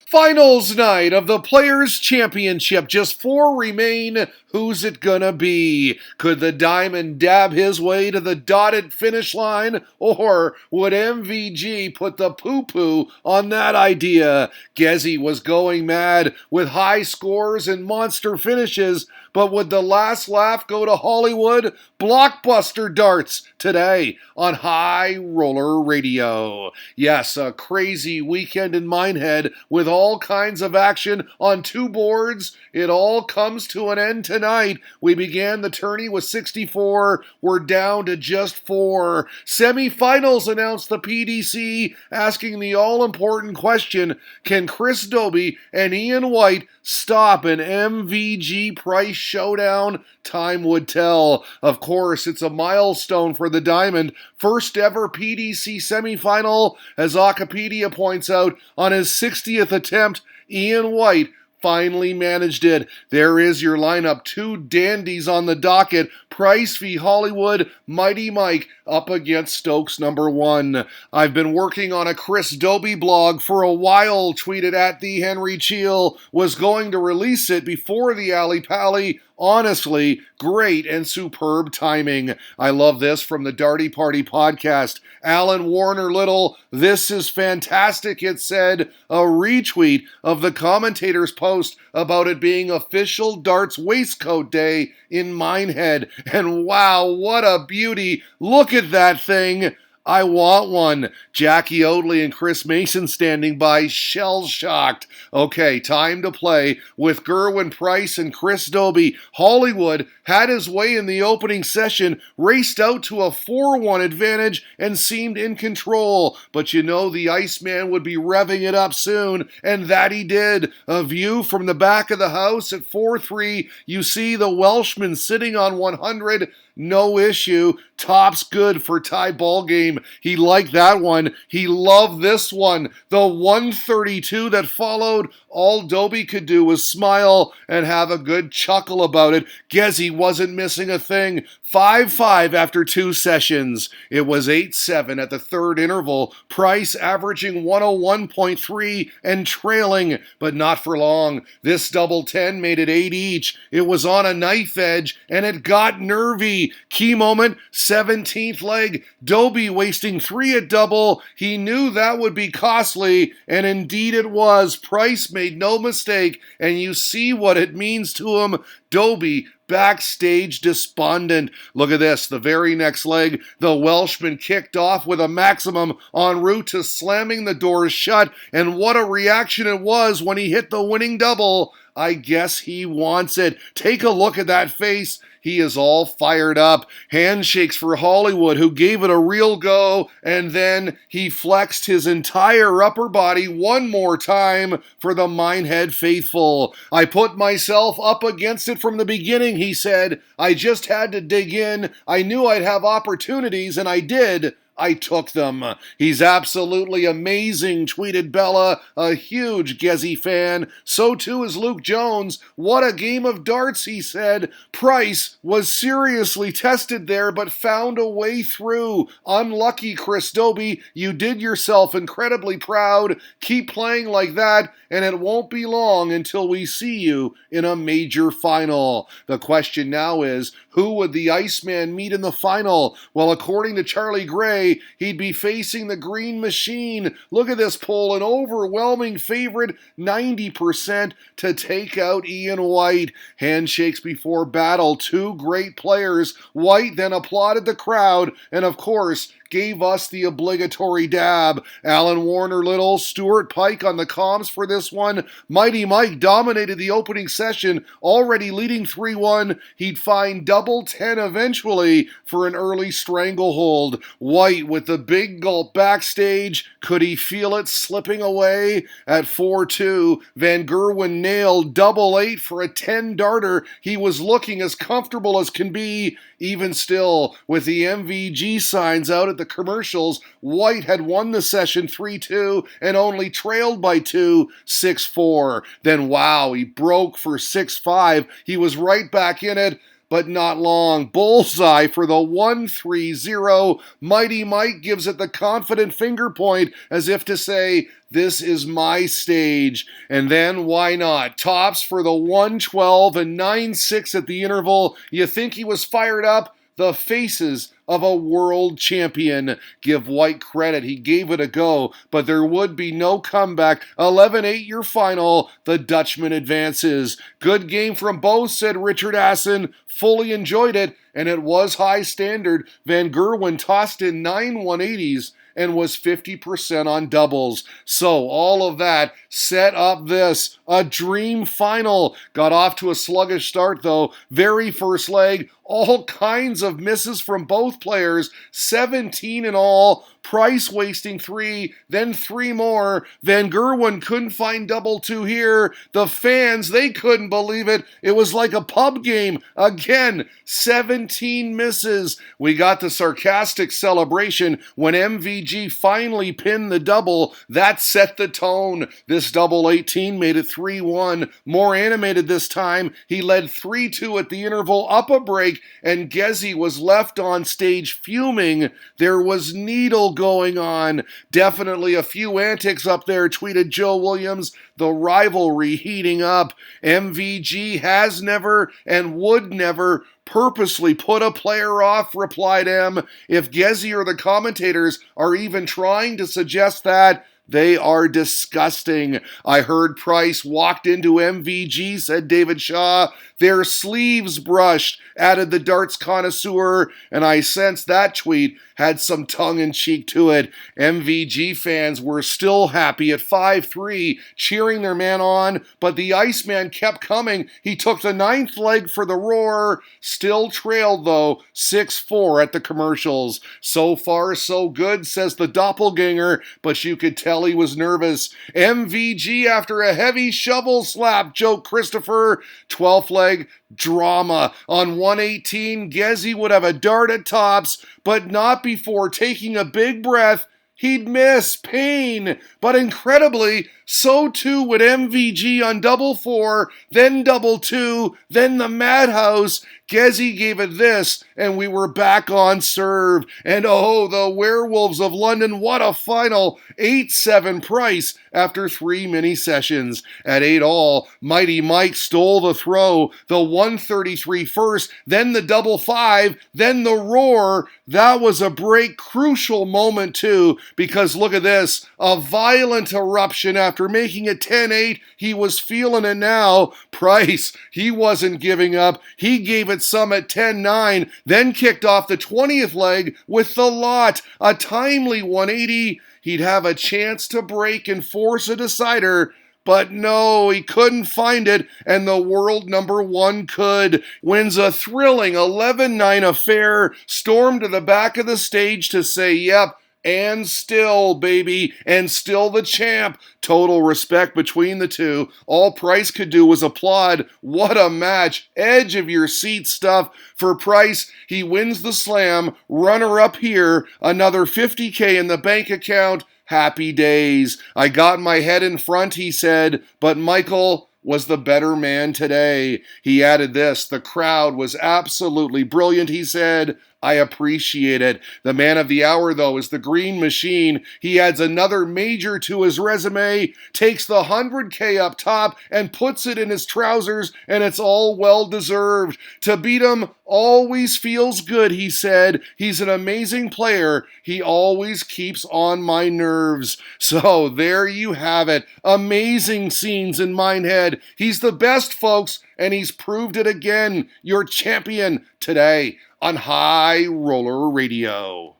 Finals night of the Players' Championship. Just four remain. Who's it gonna be? Could the Diamond dab his way to the dotted finish line? Or would MVG put the poo-poo on that idea? Gezi was going mad with high scores and monster finishes, but would the last laugh go to Hollywood? Blockbuster darts today on High Roller Radio. Yes, a crazy weekend in Minehead with all kinds of action on two boards. It all comes to an end tonight. We began the tourney with 64. We're down to just 4. Semifinals announced the PDC, asking the all-important question, can Chris Dobey and Ian White stop an MVG Price showdown? Time would tell. Of course, it's a milestone for the Diamond. First ever PDC semifinal, as Wikipedia points out, on his 60th attempt, Ian White finally managed it. There is your lineup. Two dandies on the docket. Price v. Hollywood. Mighty Mike up against Stokes number 1. I've been working on a Chris Dobey blog for a while, tweeted at the Henry Cheel. Was going to release it before the Ali Pally. Honestly, great and superb timing. I love this from the Darty Party podcast. Alan Warner Little, this is fantastic, it said. A retweet of the commentator's post about it being official darts waistcoat day in Minehead. And wow, what a beauty. Look at that thing. I want one. Jackie Oatley and Chris Mason standing by, shell-shocked. Okay, time to play with Gerwyn Price and Chris Dobey. Hollywood had his way in the opening session, raced out to a 4-1 advantage, and seemed in control. But you know the Iceman would be revving it up soon, and that he did. A view from the back of the house at 4-3. You see the Welshman sitting on 100. No issue. Top's good for tie ball game. He liked that one. He loved this one. The 132 that followed, all Dobey could do was smile and have a good chuckle about it. Gezi wasn't missing a thing. 5-5 after 2 sessions. It was 8-7 at the third interval. Price averaging 101.3 and trailing, but not for long. This double 10 made it 8 each. It was on a knife edge, and it got nervy. Key moment, 17th leg. Dobey wasting 3 at double. He knew that would be costly, and indeed it was. Price made no mistake, and you see what it means to him. Dobey backstage despondent. Look at this, the very next leg, the Welshman kicked off with a maximum en route to slamming the doors shut, and what a reaction it was when he hit the winning double. I guess he wants it. Take a look at that face. He is all fired up. Handshakes for Hollywood, who gave it a real go, and then he flexed his entire upper body one more time for the Minehead faithful. I put myself up against it from the beginning, he said. I just had to dig in. I knew I'd have opportunities, and I did. I took them. He's absolutely amazing, tweeted Bella, a huge Gezi fan. So too is Luke Jones. What a game of darts, he said. Price was seriously tested there, but found a way through. Unlucky, Chris Dobey. You did yourself incredibly proud. Keep playing like that, and it won't be long until we see you in a major final. The question now is, who would the Iceman meet in the final? Well, according to Charlie Gray, he'd be facing the Green Machine. Look at this poll, an overwhelming favorite, 90% to take out Ian White. Handshakes before battle, two great players. White then applauded the crowd, and of course, gave us the obligatory dab. Alan Warner Little, Stuart Pike on the comms for this one. Mighty Mike dominated the opening session, already leading 3-1. He'd find double 10 eventually for an early stranglehold. White with the big gulp backstage. Could he feel it slipping away? At 4-2, Van Gerwen nailed double 8 for a 10-darter. He was looking as comfortable as can be. Even still, with the MVG signs out at the commercials, White had won the session 3-2 and only trailed by 2, 6-4. Then wow, he broke for 6-5. He was right back in it. but not long. Bullseye for the 1-3-0. Mighty Mike gives it the confident finger point as if to say, this is my stage. And then why not? Tops for the 1-12 and 9-6 at the interval. You think he was fired up? The faces of a world champion. Give White credit, he gave it a go, but there would be no comeback. 11-8 your final, the Dutchman advances. Good game from both, said Richard Assen. Fully enjoyed it, and it was high standard. Van Gerwen tossed in 9 180s and was 50% on doubles. So all of that set up this, a dream final. Got off to a sluggish start though. Very first leg, all kinds of misses from both players, 17 in all. Price wasting 3, then 3 more. Van Gerwen couldn't find double 2 here. The fans, they couldn't believe it. It was like a pub game. Again, 17 misses. We got the sarcastic celebration when MVG finally pinned the double. That set the tone. This double 18 made it 3-1. More animated this time. He led 3-2 at the interval, up a break, and Gezi was left on stage fuming. There was needle going on. Definitely a few antics up there, tweeted Joe Williams. The rivalry heating up. MVG has never and would never purposely put a player off, replied M. If Gezi or the commentators are even trying to suggest that, they are disgusting. I heard Price walked into MVG, said David Shaw. Their sleeves brushed, added the darts connoisseur, and I sensed that tweet had some tongue-in-cheek to it. MVG fans were still happy at 5-3, cheering their man on, but the Iceman kept coming. He took the 9th leg for the Roar, still trailed though, 6-4 at the commercials. So far so good, says the doppelganger, but you could tell he was nervous. MVG after a heavy shovel slap, joked Christopher. 12th leg, drama. On 118, Gezi would have a dart at tops, but not before taking a big breath. He'd miss. Pain. But incredibly, so too would MVG on double 4, then double 2, then the Madhouse. Gezi gave it this, and we were back on serve. And oh, the Werewolves of London, what a final. 8-7 Price after 3 mini sessions. At 8 all, Mighty Mike stole the throw. The 133 first, then the double 5, then the Roar. That was a break crucial moment too, because look at this. A violent eruption after making it 10-8. He was feeling it now. Price, he wasn't giving up. He gave it some at 10-9, then kicked off the 20th leg with the lot. A timely 180. He'd have a chance to break and force a decider, but no, he couldn't find it, and the world number 1 could. Wins a thrilling 11-9 affair, stormed to the back of the stage to say, yep, and still, baby, and still the champ. Total respect between the two. All Price could do was applaud. What a match. Edge of your seat stuff. For Price, he wins the slam. Runner up here. Another $50K in the bank account. Happy days. I got my head in front, he said, but Michael was the better man today. He added this, the crowd was absolutely brilliant, he said. I appreciate it. The man of the hour, though, is the Green Machine. He adds another major to his resume, takes the 100K up top, and puts it in his trousers, and it's all well-deserved. To beat him always feels good, he said. He's an amazing player. He always keeps on my nerves. So there you have it. Amazing scenes in Minehead. He's the best, folks, and he's proved it again. Your champion today on High Roller Radio.